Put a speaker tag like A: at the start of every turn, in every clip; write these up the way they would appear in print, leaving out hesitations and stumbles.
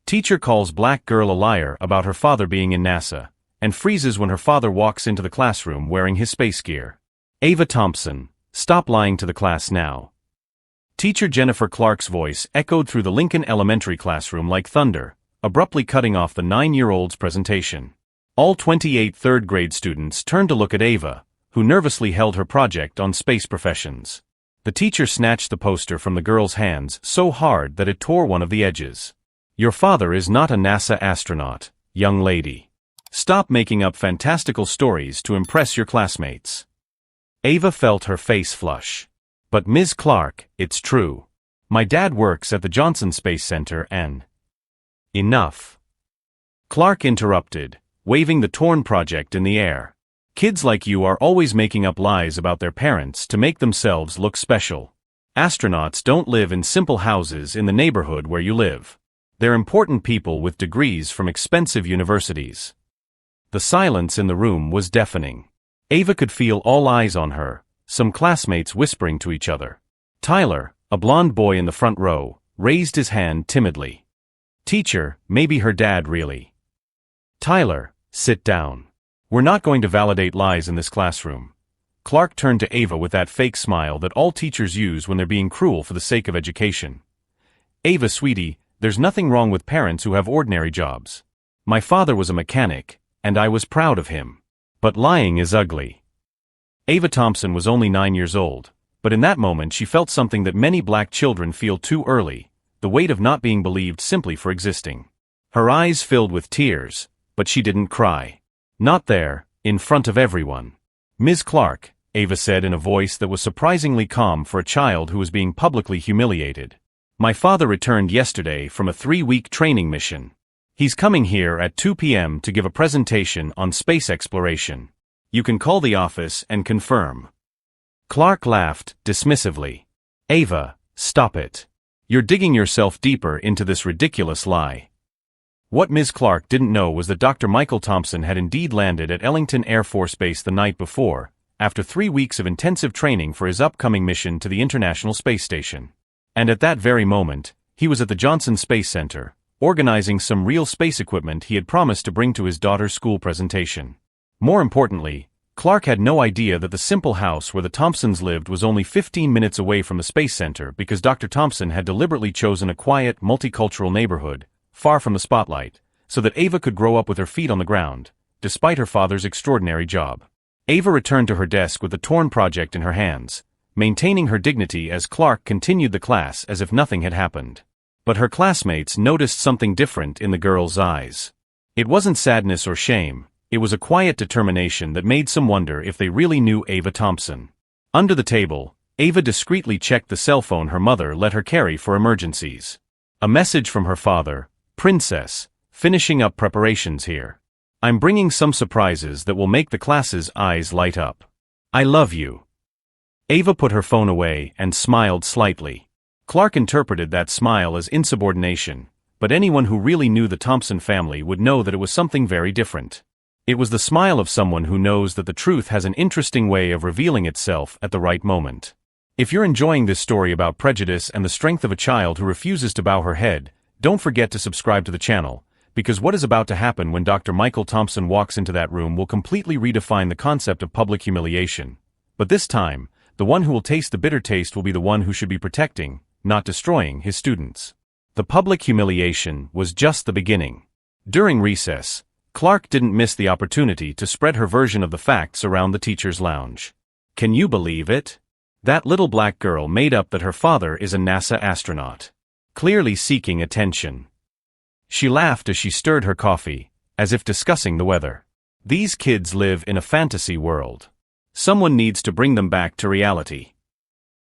A: Teacher calls black girl a liar about her father being in NASA, and freezes when her father walks into the classroom wearing his space gear. Ava Thompson, stop lying to the class now. Teacher Jennifer Clark's voice echoed through the Lincoln Elementary classroom like thunder, abruptly cutting off the 9-year-old's presentation. All 28 third-grade students turned to look at Ava, who nervously held her project on space professions. The teacher snatched the poster from the girl's hands so hard that it tore one of the edges. Your father is not a NASA astronaut, young lady. Stop making up fantastical stories to impress your classmates. Ava felt her face flush. But Ms. Clark, it's true. My dad works at the Johnson Space Center and... Enough. Clark interrupted, waving the torn project in the air. Kids like you are always making up lies about their parents to make themselves look special. Astronauts don't live in simple houses in the neighborhood where you live. They're important people with degrees from expensive universities. The silence in the room was deafening. Ava could feel all eyes on her, some classmates whispering to each other. Tyler, a blond boy in the front row, raised his hand timidly. Teacher, maybe her dad really. Tyler, sit down. We're not going to validate lies in this classroom. Clark turned to Ava with that fake smile that all teachers use when they're being cruel for the sake of education. Ava, sweetie, there's nothing wrong with parents who have ordinary jobs. My father was a mechanic, and I was proud of him. But lying is ugly. Ava Thompson was only 9 years old, but in that moment she felt something that many black children feel too early, the weight of not being believed simply for existing. Her eyes filled with tears, but she didn't cry. Not there, in front of everyone. Ms. Clark, Ava said in a voice that was surprisingly calm for a child who was being publicly humiliated. My father returned yesterday from a 3-week training mission. He's coming here at 2 p.m. to give a presentation on space exploration. You can call the office and confirm. Clark laughed dismissively. Ava, stop it. You're digging yourself deeper into this ridiculous lie. What Ms. Clark didn't know was that Dr. Michael Thompson had indeed landed at Ellington Air Force Base the night before, after 3 weeks of intensive training for his upcoming mission to the International Space Station. And at that very moment, he was at the Johnson Space Center, organizing some real space equipment he had promised to bring to his daughter's school presentation. More importantly, Clark had no idea that the simple house where the Thompsons lived was only 15 minutes away from the Space Center because Dr. Thompson had deliberately chosen a quiet, multicultural neighborhood, far from the spotlight, so that Ava could grow up with her feet on the ground, despite her father's extraordinary job. Ava returned to her desk with the torn project in her hands, maintaining her dignity as Clark continued the class as if nothing had happened. But her classmates noticed something different in the girl's eyes. It wasn't sadness or shame, it was a quiet determination that made some wonder if they really knew Ava Thompson. Under the table, Ava discreetly checked the cell phone her mother let her carry for emergencies. A message from her father, Princess, finishing up preparations here. I'm bringing some surprises that will make the class's eyes light up. I love you. Ava put her phone away and smiled slightly. Clark interpreted that smile as insubordination, but anyone who really knew the Thompson family would know that it was something very different. It was the smile of someone who knows that the truth has an interesting way of revealing itself at the right moment. If you're enjoying this story about prejudice and the strength of a child who refuses to bow her head, don't forget to subscribe to the channel, because what is about to happen when Dr. Michael Thompson walks into that room will completely redefine the concept of public humiliation. But this time, the one who will taste the bitter taste will be the one who should be protecting, not destroying, his students. The public humiliation was just the beginning. During recess, Clark didn't miss the opportunity to spread her version of the facts around the teacher's lounge. Can you believe it? That little black girl made up that her father is a NASA astronaut, clearly seeking attention. She laughed as she stirred her coffee, as if discussing the weather. These kids live in a fantasy world. Someone needs to bring them back to reality.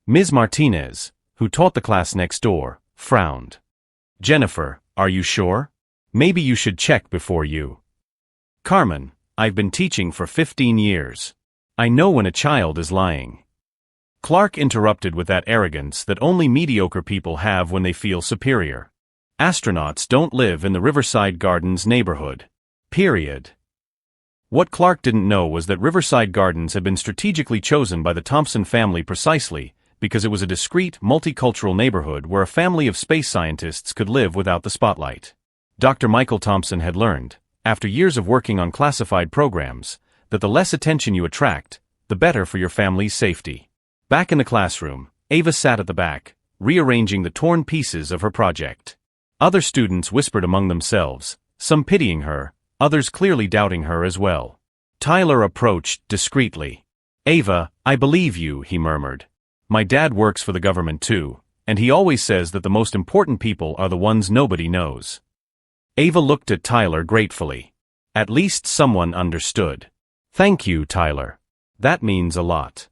A: Ms. Martinez, who taught the class next door, frowned. Jennifer, are you sure? Maybe you should check before you. Carmen, I've been teaching for 15 years. I know when a child is lying. Clark interrupted with that arrogance that only mediocre people have when they feel superior. Astronauts don't live in the Riverside Gardens neighborhood. Period. What Clark didn't know was that Riverside Gardens had been strategically chosen by the Thompson family precisely because it was a discreet, multicultural neighborhood where a family of space scientists could live without the spotlight. Dr. Michael Thompson had learned, after years of working on classified programs, that the less attention you attract, the better for your family's safety. Back in the classroom, Ava sat at the back, rearranging the torn pieces of her project. Other students whispered among themselves, some pitying her, others clearly doubting her as well. Tyler approached discreetly. "Ava, I believe you," he murmured. "My dad works for the government too, and he always says that the most important people are the ones nobody knows." Ava looked at Tyler gratefully. At least someone understood. "Thank you, Tyler. That means a lot."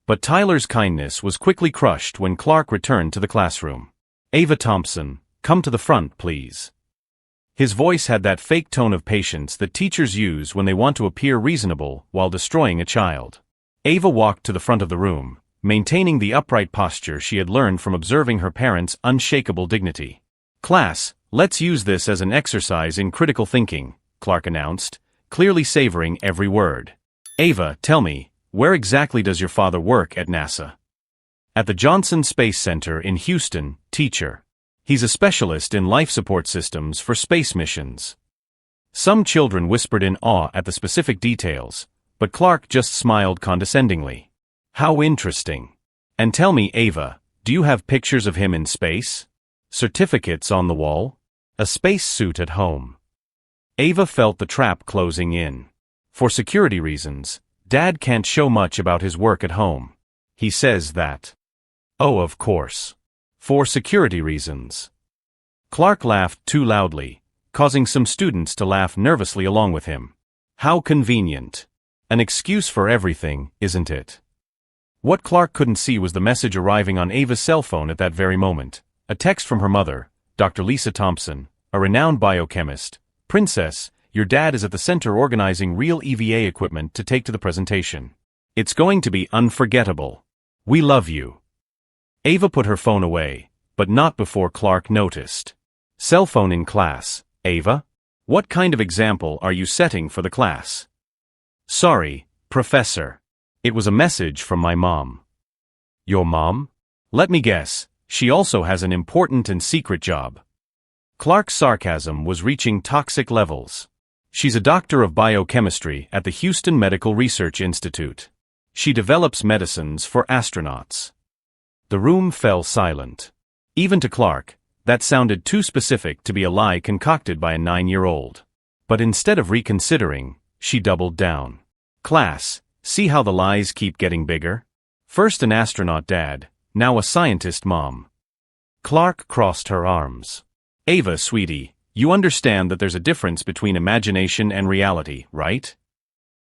A: But Tyler's kindness was quickly crushed when Clark returned to the classroom. "Ava Thompson, come to the front, please." His voice had that fake tone of patience that teachers use when they want to appear reasonable while destroying a child. Ava walked to the front of the room, maintaining the upright posture she had learned from observing her parents' unshakable dignity. "Class, let's use this as an exercise in critical thinking," Clark announced, clearly savoring every word. "Ava, tell me, where exactly does your father work at NASA?" "At the Johnson Space Center in Houston, teacher. He's a specialist in life support systems for space missions." Some children whispered in awe at the specific details, but Clark just smiled condescendingly. "How interesting. And tell me, Ava, do you have pictures of him in space? Certificates on the wall? A space suit at home?" Ava felt the trap closing in. For security reasons, Dad can't show much about his work at home. He says that. "Oh, of course. For security reasons." Clark laughed too loudly, causing some students to laugh nervously along with him. How convenient. An excuse for everything, isn't it? What Clark couldn't see was the message arriving on Ava's cell phone at that very moment. A text from her mother, Dr. Lisa Thompson, a renowned biochemist. "Princess, your dad is at the center organizing real EVA equipment to take to the presentation. It's going to be unforgettable. We love you." Ava put her phone away, but not before Clark noticed. "Cell phone in class, Ava? What kind of example are you setting for the class?" "Sorry, Professor. It was a message from my mom." "Your mom? Let me guess, she also has an important and secret job." Clark's sarcasm was reaching toxic levels. "She's a doctor of biochemistry at the Houston Medical Research Institute. She develops medicines for astronauts." The room fell silent. Even to Clark, that sounded too specific to be a lie concocted by a 9-year-old. But instead of reconsidering, she doubled down. "Class, see how the lies keep getting bigger? First an astronaut dad, now a scientist mom." Clark crossed her arms. "Ava, sweetie, you understand that there's a difference between imagination and reality, right?"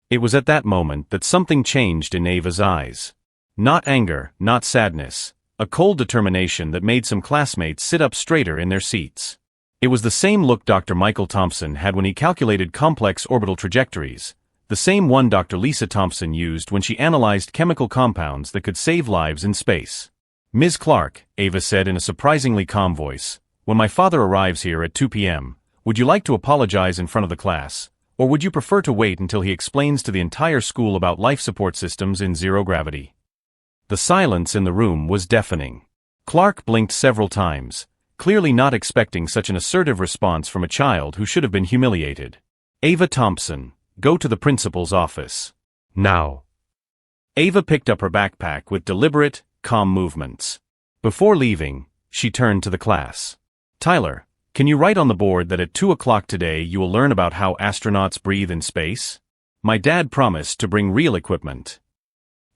A: It was at that moment that something changed in Ava's eyes. Not anger, not sadness, a cold determination that made some classmates sit up straighter in their seats. It was the same look Dr. Michael Thompson had when he calculated complex orbital trajectories, the same one Dr. Lisa Thompson used when she analyzed chemical compounds that could save lives in space. "Ms. Clark," Ava said in a surprisingly calm voice, "when my father arrives here at 2 p.m., would you like to apologize in front of the class, or would you prefer to wait until he explains to the entire school about life support systems in zero gravity?" The silence in the room was deafening. Clark blinked several times, clearly not expecting such an assertive response from a child who should have been humiliated. "Ava Thompson, go to the principal's office. Now." Ava picked up her backpack with deliberate, calm movements. Before leaving, she turned to the class. "Tyler, can you write on the board that at 2 o'clock today you will learn about how astronauts breathe in space? My dad promised to bring real equipment."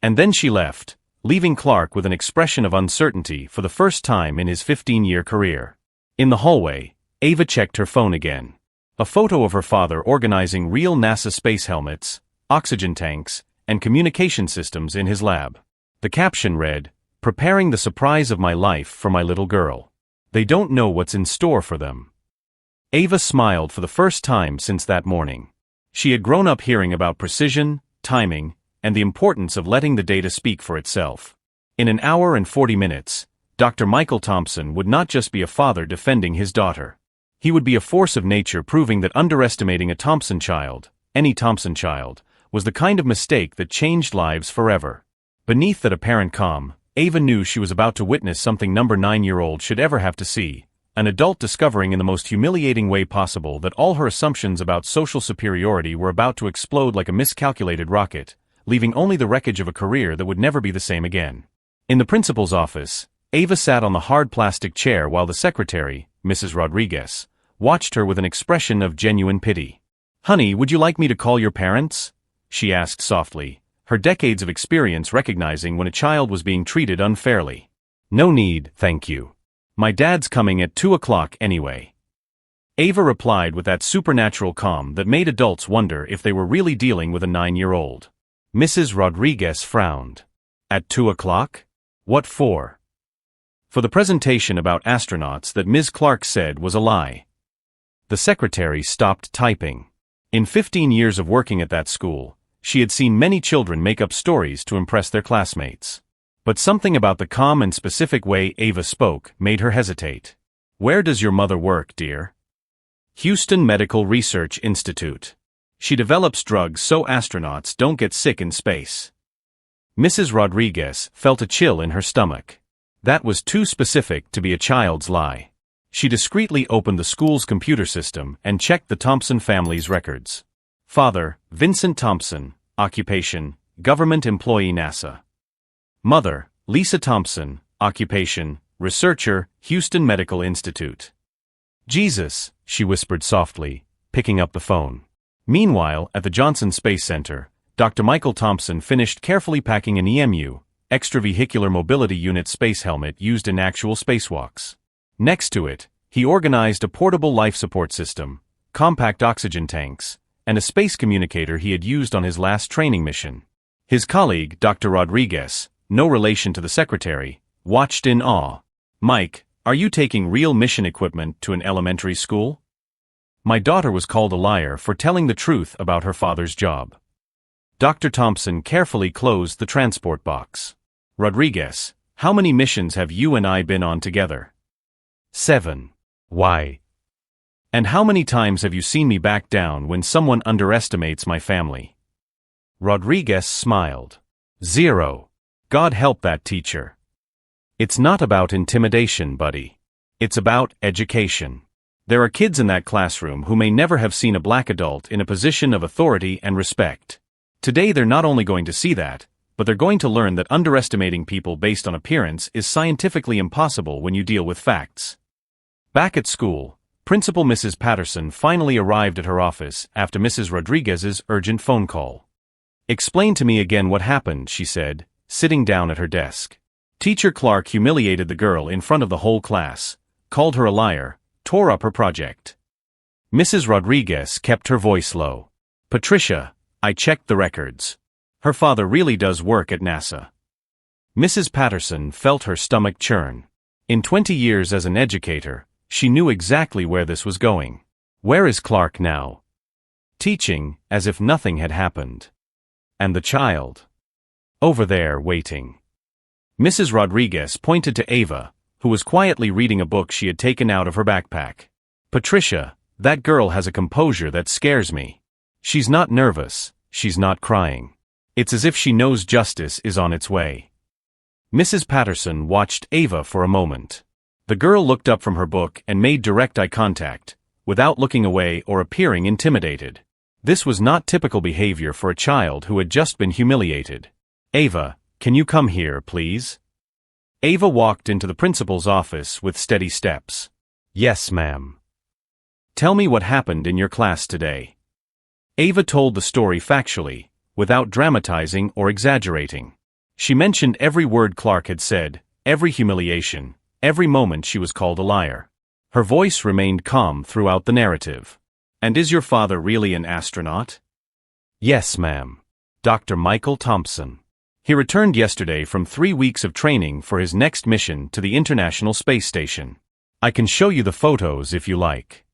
A: And then she left, leaving Clark with an expression of uncertainty for the first time in his 15-year career. In the hallway, Ava checked her phone again. A photo of her father organizing real NASA space helmets, oxygen tanks, and communication systems in his lab. The caption read, "Preparing the surprise of my life for my little girl. They don't know what's in store for them." Ava smiled for the first time since that morning. She had grown up hearing about precision, timing, and the importance of letting the data speak for itself. In an hour and 40 minutes, Dr. Michael Thompson would not just be a father defending his daughter. He would be a force of nature proving that underestimating a Thompson child, any Thompson child, was the kind of mistake that changed lives forever. Beneath that apparent calm, Ava knew she was about to witness something no 9-year-old should ever have to see, an adult discovering in the most humiliating way possible that all her assumptions about social superiority were about to explode like a miscalculated rocket, leaving only the wreckage of a career that would never be the same again. In the principal's office, Ava sat on the hard plastic chair while the secretary, Mrs. Rodriguez, watched her with an expression of genuine pity. "Honey, would you like me to call your parents?" she asked softly, her decades of experience recognizing when a child was being treated unfairly. "No need, thank you. My dad's coming at 2 o'clock anyway." Ava replied with that supernatural calm that made adults wonder if they were really dealing with a 9-year-old. Mrs. Rodriguez frowned. "At 2 o'clock? What for?" "For the presentation about astronauts that Ms. Clark said was a lie." The secretary stopped typing. In 15 years of working at that school, she had seen many children make up stories to impress their classmates. But something about the calm and specific way Ava spoke made her hesitate. "Where does your mother work, dear?" "Houston Medical Research Institute. She develops drugs so astronauts don't get sick in space." Mrs. Rodriguez felt a chill in her stomach. That was too specific to be a child's lie. She discreetly opened the school's computer system and checked the Thompson family's records. Father, Vincent Thompson, occupation, government employee NASA. Mother, Lisa Thompson, occupation, researcher, Houston Medical Institute. "Jesus," she whispered softly, picking up the phone. Meanwhile, at the Johnson Space Center, Dr. Michael Thompson finished carefully packing an EMU, extravehicular mobility unit space helmet used in actual spacewalks. Next to it, he organized a portable life support system, compact oxygen tanks, and a space communicator he had used on his last training mission. His colleague, Dr. Rodriguez, no relation to the secretary, watched in awe. "Mike, are you taking real mission equipment to an elementary school?" "My daughter was called a liar for telling the truth about her father's job." Dr. Thompson carefully closed the transport box. "Rodriguez, how many missions have you and I been on together?" 7. "Why? And how many times have you seen me back down when someone underestimates my family?" Rodriguez smiled. 0. God help that teacher. It's not about intimidation, buddy. It's about education. There are kids in that classroom who may never have seen a black adult in a position of authority and respect. Today they're not only going to see that, but they're going to learn that underestimating people based on appearance is scientifically impossible when you deal with facts. Back at school, Principal Mrs. Patterson finally arrived at her office after Mrs. Rodriguez's urgent phone call. "Explain to me again what happened," she said, sitting down at her desk. "Teacher Clark humiliated the girl in front of the whole class, called her a liar, tore up her project." Mrs. Rodriguez kept her voice low. "Patricia, I checked the records. Her father really does work at NASA." Mrs. Patterson felt her stomach churn. In 20 years as an educator, she knew exactly where this was going. "Where is Clark now?" "Teaching, as if nothing had happened." "And the child?" "Over there, waiting." Mrs. Rodriguez pointed to Ava, who was quietly reading a book she had taken out of her backpack. "Patricia, that girl has a composure that scares me. She's not nervous, she's not crying. It's as if she knows justice is on its way." Mrs. Patterson watched Ava for a moment. The girl looked up from her book and made direct eye contact, without looking away or appearing intimidated. This was not typical behavior for a child who had just been humiliated. "Ava, can you come here, please?" Ava walked into the principal's office with steady steps. "Yes, ma'am." "Tell me what happened in your class today." Ava told the story factually, without dramatizing or exaggerating. She mentioned every word Clark had said, every humiliation, every moment she was called a liar. Her voice remained calm throughout the narrative. "And is your father really an astronaut?" "Yes, ma'am. Dr. Michael Thompson. He returned yesterday from 3 weeks of training for his next mission to the International Space Station. I can show you the photos if you like."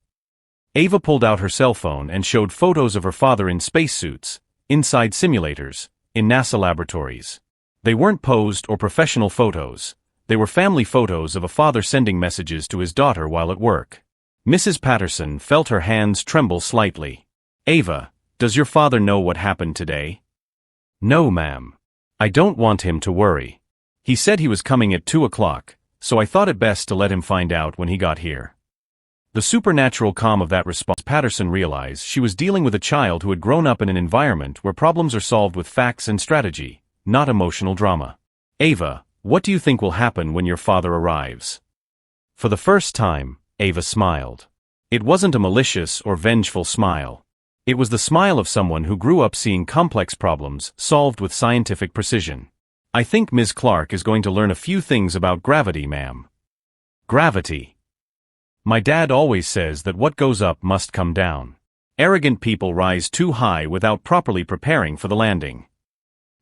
A: Ava pulled out her cell phone and showed photos of her father in spacesuits, inside simulators, in NASA laboratories. They weren't posed or professional photos. They were family photos of a father sending messages to his daughter while at work. Mrs. Patterson felt her hands tremble slightly. "Ava, does your father know what happened today?" "No, ma'am. I don't want him to worry. He said he was coming at 2 o'clock, so I thought it best to let him find out when he got here." The supernatural calm of that response made Patterson realize she was dealing with a child who had grown up in an environment where problems are solved with facts and strategy, not emotional drama. "Ava, what do you think will happen when your father arrives?" For the first time, Ava smiled. It wasn't a malicious or vengeful smile. It was the smile of someone who grew up seeing complex problems solved with scientific precision. "I think Ms. Clark is going to learn a few things about gravity, ma'am." Gravity. "My dad always says that what goes up must come down. Arrogant people rise too high without properly preparing for the landing."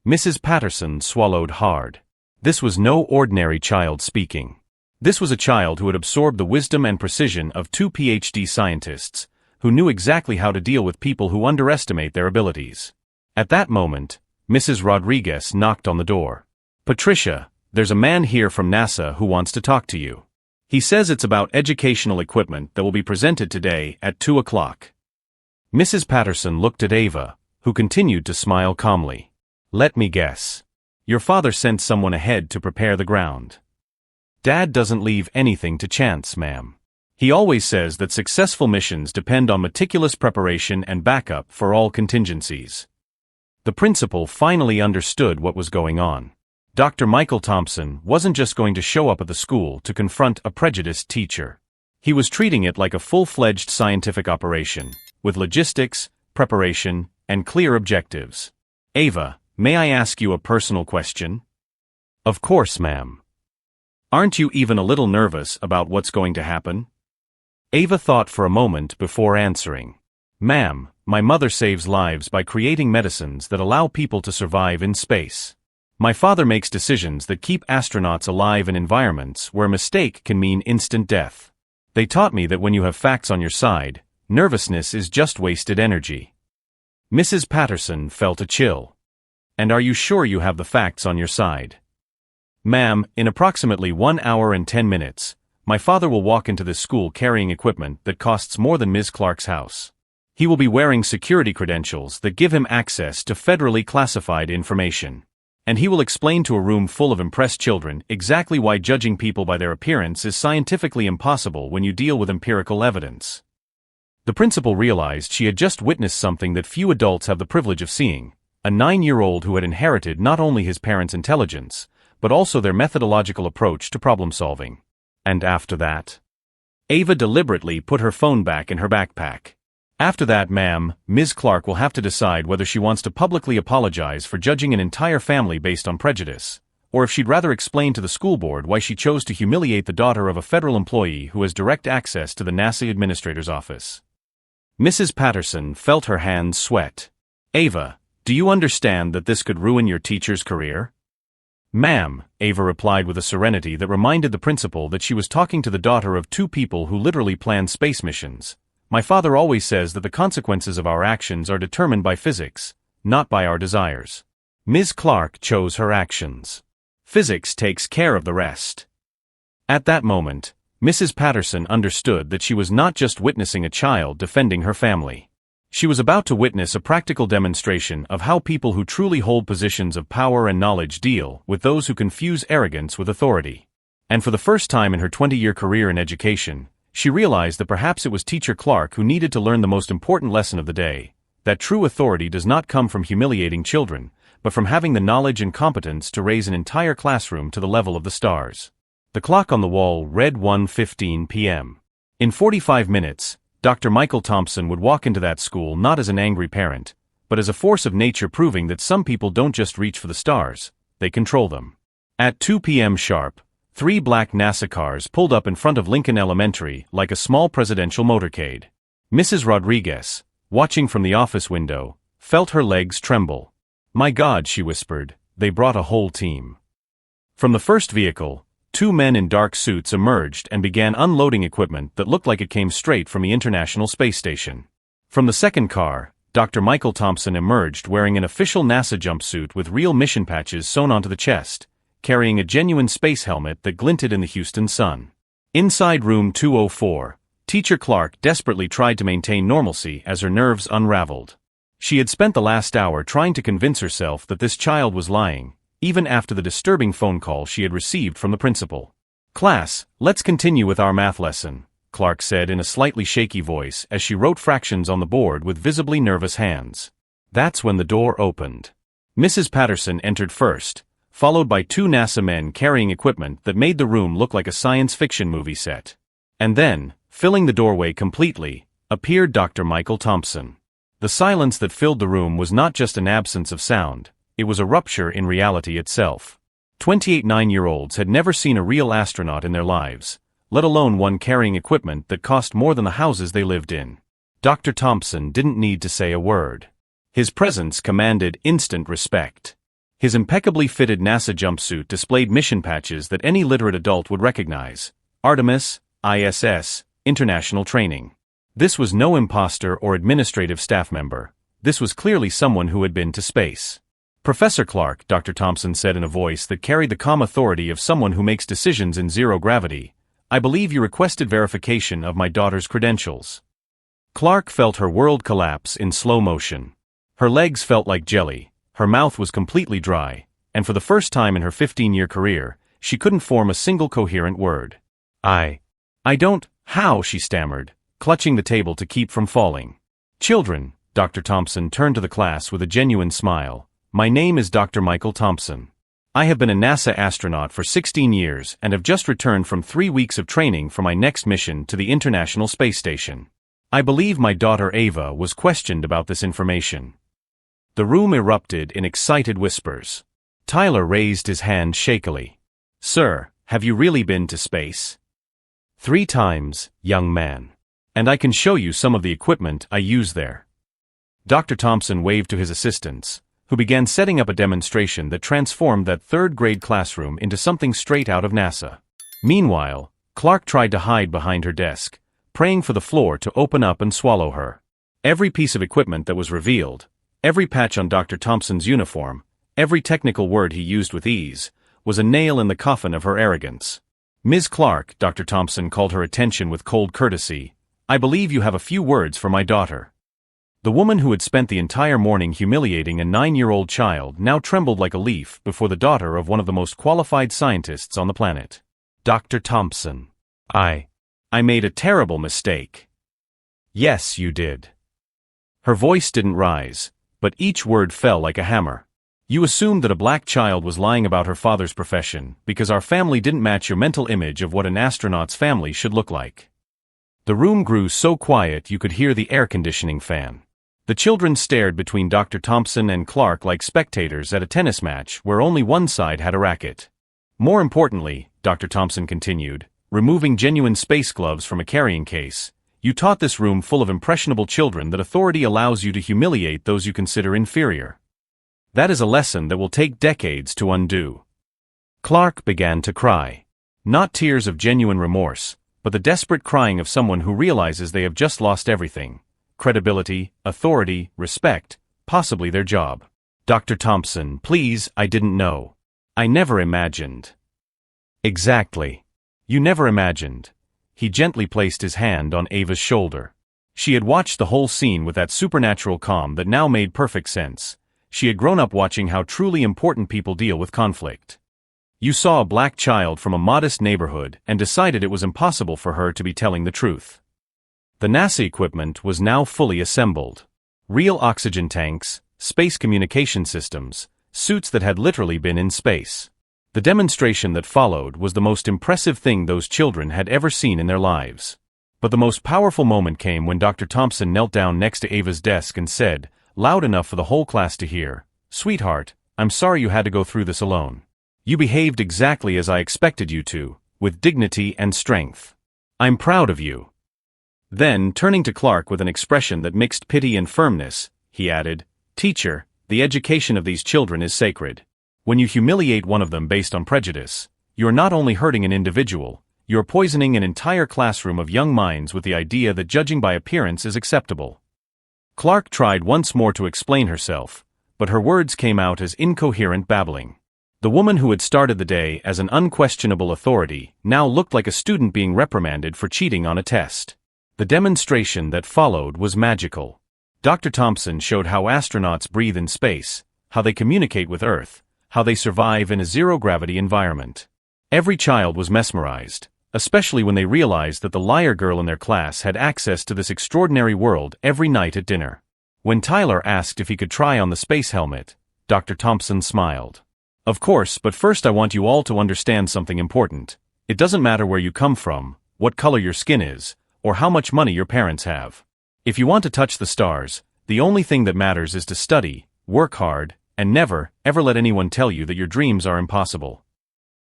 A: Mrs. Patterson swallowed hard. This was no ordinary child speaking. This was a child who had absorbed the wisdom and precision of two PhD scientists, who knew exactly how to deal with people who underestimate their abilities. At that moment, Mrs. Rodriguez knocked on the door. "Patricia, there's a man here from NASA who wants to talk to you. He says it's about educational equipment that will be presented today at 2 o'clock. Mrs. Patterson looked at Ava, who continued to smile calmly. "Let me guess. Your father sent someone ahead to prepare the ground." "Dad doesn't leave anything to chance, ma'am. He always says that successful missions depend on meticulous preparation and backup for all contingencies." The principal finally understood what was going on. Dr. Michael Thompson wasn't just going to show up at the school to confront a prejudiced teacher. He was treating it like a full-fledged scientific operation, with logistics, preparation, and clear objectives. "Ava, may I ask you a personal question?" "Of course, ma'am." "Aren't you even a little nervous about what's going to happen?" Ava thought for a moment before answering. "Ma'am, my mother saves lives by creating medicines that allow people to survive in space. My father makes decisions that keep astronauts alive in environments where a mistake can mean instant death. They taught me that when you have facts on your side, nervousness is just wasted energy." Mrs. Patterson felt a chill. "And are you sure you have the facts on your side?" "Ma'am, in approximately 1 hour and 10 minutes, my father will walk into this school carrying equipment that costs more than Ms. Clark's house. He will be wearing security credentials that give him access to federally classified information. And he will explain to a room full of impressed children exactly why judging people by their appearance is scientifically impossible when you deal with empirical evidence." The principal realized she had just witnessed something that few adults have the privilege of seeing, a 9-year-old who had inherited not only his parents' intelligence, but also their methodological approach to problem solving. "And after that?" Ava deliberately put her phone back in her backpack. "After that, ma'am, Ms. Clark will have to decide whether she wants to publicly apologize for judging an entire family based on prejudice, or if she'd rather explain to the school board why she chose to humiliate the daughter of a federal employee who has direct access to the NASA administrator's office." Mrs. Patterson felt her hands sweat. "Ava, do you understand that this could ruin your teacher's career?" "Ma'am," Ava replied with a serenity that reminded the principal that she was talking to the daughter of two people who literally planned space missions. "My father always says that the consequences of our actions are determined by physics, not by our desires. Ms. Clark chose her actions. Physics takes care of the rest." At that moment, Mrs. Patterson understood that she was not just witnessing a child defending her family. She was about to witness a practical demonstration of how people who truly hold positions of power and knowledge deal with those who confuse arrogance with authority. And for the first time in her 20-year career in education, she realized that perhaps it was Teacher Clark who needed to learn the most important lesson of the day, that true authority does not come from humiliating children, but from having the knowledge and competence to raise an entire classroom to the level of the stars. The clock on the wall read 1:15 p.m. In 45 minutes, Dr. Michael Thompson would walk into that school not as an angry parent, but as a force of nature proving that some people don't just reach for the stars, they control them. At 2 p.m. sharp, 3 black NASA cars pulled up in front of Lincoln Elementary like a small presidential motorcade. Mrs. Rodriguez, watching from the office window, felt her legs tremble. "My God," she whispered, "they brought a whole team." From the first vehicle, 2 men in dark suits emerged and began unloading equipment that looked like it came straight from the International Space Station. From the second car, Dr. Michael Thompson emerged wearing an official NASA jumpsuit with real mission patches sewn onto the chest, carrying a genuine space helmet that glinted in the Houston sun. Inside room 204, Teacher Clark desperately tried to maintain normalcy as her nerves unraveled. She had spent the last hour trying to convince herself that this child was lying, even after the disturbing phone call she had received from the principal. Class, let's continue with our math lesson, Clark said in a slightly shaky voice as she wrote fractions on the board with visibly nervous hands. That's when the door opened. Mrs. Patterson entered first, followed by two NASA men carrying equipment that made the room look like a science fiction movie set. And then, filling the doorway completely, appeared Dr. Michael Thompson. The silence that filled the room was not just an absence of sound, it was a rupture in reality itself. 28 9-year-olds had never seen a real astronaut in their lives, let alone one carrying equipment that cost more than the houses they lived in. Dr. Thompson didn't need to say a word. His presence commanded instant respect. His impeccably fitted NASA jumpsuit displayed mission patches that any literate adult would recognize. Artemis, ISS, International Training. This was no imposter or administrative staff member. This was clearly someone who had been to space. Professor Clark, Dr. Thompson said in a voice that carried the calm authority of someone who makes decisions in zero gravity, I believe you requested verification of my daughter's credentials. Clark felt her world collapse in slow motion. Her legs felt like jelly, her mouth was completely dry, and for the first time in her 15-year career, she couldn't form a single coherent word. I don't, how, she stammered, clutching the table to keep from falling. Children, Dr. Thompson turned to the class with a genuine smile. My name is Dr. Michael Thompson. I have been a NASA astronaut for 16 years and have just returned from 3 weeks of training for my next mission to the International Space Station. I believe my daughter Ava was questioned about this information. The room erupted in excited whispers. Tyler raised his hand shakily. Sir, have you really been to space? 3 times, young man. And I can show you some of the equipment I use there. Dr. Thompson waved to his assistants, who began setting up a demonstration that transformed that third-grade classroom into something straight out of NASA. Meanwhile, Clark tried to hide behind her desk, praying for the floor to open up and swallow her. Every piece of equipment that was revealed, every patch on Dr. Thompson's uniform, every technical word he used with ease, was a nail in the coffin of her arrogance. Ms. Clark, Dr. Thompson called her attention with cold courtesy, I believe you have a few words for my daughter. The woman who had spent the entire morning humiliating a 9-year-old child now trembled like a leaf before the daughter of one of the most qualified scientists on the planet. Dr. Thompson. I made a terrible mistake. Yes, you did. Her voice didn't rise, but each word fell like a hammer. You assumed that a black child was lying about her father's profession because our family didn't match your mental image of what an astronaut's family should look like. The room grew so quiet you could hear the air conditioning fan. The children stared between Dr. Thompson and Clark like spectators at a tennis match where only one side had a racket. More importantly, Dr. Thompson continued, removing genuine space gloves from a carrying case, you taught this room full of impressionable children that authority allows you to humiliate those you consider inferior. That is a lesson that will take decades to undo. Clark began to cry. Not tears of genuine remorse, but the desperate crying of someone who realizes they have just lost everything. Credibility, authority, respect, possibly their job. Dr. Thompson, please, I didn't know. I never imagined. Exactly. You never imagined. He gently placed his hand on Ava's shoulder. She had watched the whole scene with that supernatural calm that now made perfect sense. She had grown up watching how truly important people deal with conflict. You saw a black child from a modest neighborhood and decided it was impossible for her to be telling the truth. The NASA equipment was now fully assembled. Real oxygen tanks, space communication systems, suits that had literally been in space. The demonstration that followed was the most impressive thing those children had ever seen in their lives. But the most powerful moment came when Dr. Thompson knelt down next to Ava's desk and said, loud enough for the whole class to hear, Sweetheart, I'm sorry you had to go through this alone. You behaved exactly as I expected you to, with dignity and strength. I'm proud of you. Then, turning to Clark with an expression that mixed pity and firmness, he added, Teacher, the education of these children is sacred. When you humiliate one of them based on prejudice, you're not only hurting an individual, you're poisoning an entire classroom of young minds with the idea that judging by appearance is acceptable. Clark tried once more to explain herself, but her words came out as incoherent babbling. The woman who had started the day as an unquestionable authority now looked like a student being reprimanded for cheating on a test. The demonstration that followed was magical. Dr. Thompson showed how astronauts breathe in space, how they communicate with Earth, how they survive in a zero-gravity environment. Every child was mesmerized, especially when they realized that the liar girl in their class had access to this extraordinary world every night at dinner. When Tyler asked if he could try on the space helmet, Dr. Thompson smiled. Of course, but first I want you all to understand something important. It doesn't matter where you come from, what color your skin is, or how much money your parents have. If you want to touch the stars, the only thing that matters is to study, work hard, and never, ever let anyone tell you that your dreams are impossible.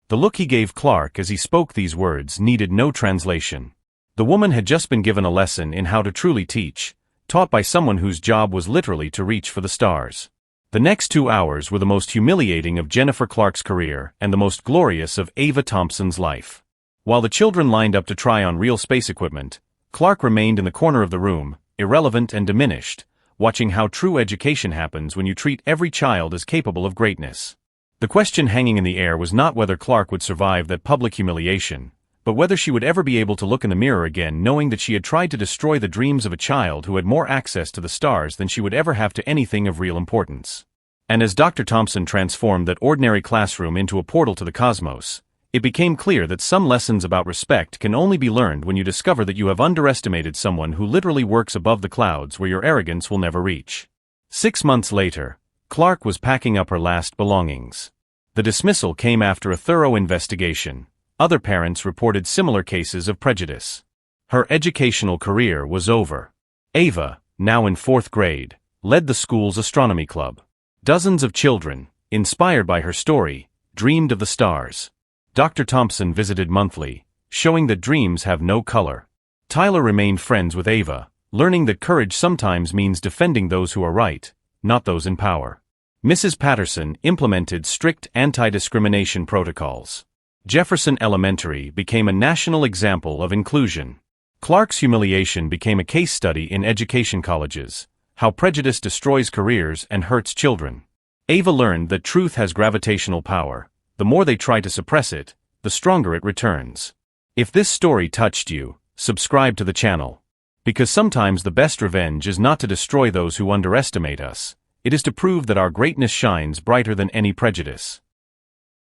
A: The look he gave Clark as he spoke these words needed no translation. The woman had just been given a lesson in how to truly teach, taught by someone whose job was literally to reach for the stars. The next 2 hours were the most humiliating of Jennifer Clark's career and the most glorious of Ava Thompson's life. While the children lined up to try on real space equipment, Clark remained in the corner of the room, irrelevant and diminished, watching how true education happens when you treat every child as capable of greatness. The question hanging in the air was not whether Clark would survive that public humiliation, but whether she would ever be able to look in the mirror again knowing that she had tried to destroy the dreams of a child who had more access to the stars than she would ever have to anything of real importance. And as Dr. Thompson transformed that ordinary classroom into a portal to the cosmos, it became clear that some lessons about respect can only be learned when you discover that you have underestimated someone who literally works above the clouds where your arrogance will never reach. 6 months later, Clark was packing up her last belongings. The dismissal came after a thorough investigation. Other parents reported similar cases of prejudice. Her educational career was over. Ava, now in 4th grade, led the school's astronomy club. Dozens of children, inspired by her story, dreamed of the stars. Dr. Thompson visited monthly, showing that dreams have no color. Tyler remained friends with Ava, learning that courage sometimes means defending those who are right, not those in power. Mrs. Patterson implemented strict anti-discrimination protocols. Jefferson Elementary became a national example of inclusion. Clark's humiliation became a case study in education colleges, how prejudice destroys careers and hurts children. Ava learned that truth has gravitational power. The more they try to suppress it, the stronger it returns. If this story touched you, subscribe to the channel. Because sometimes the best revenge is not to destroy those who underestimate us, it is to prove that our greatness shines brighter than any prejudice.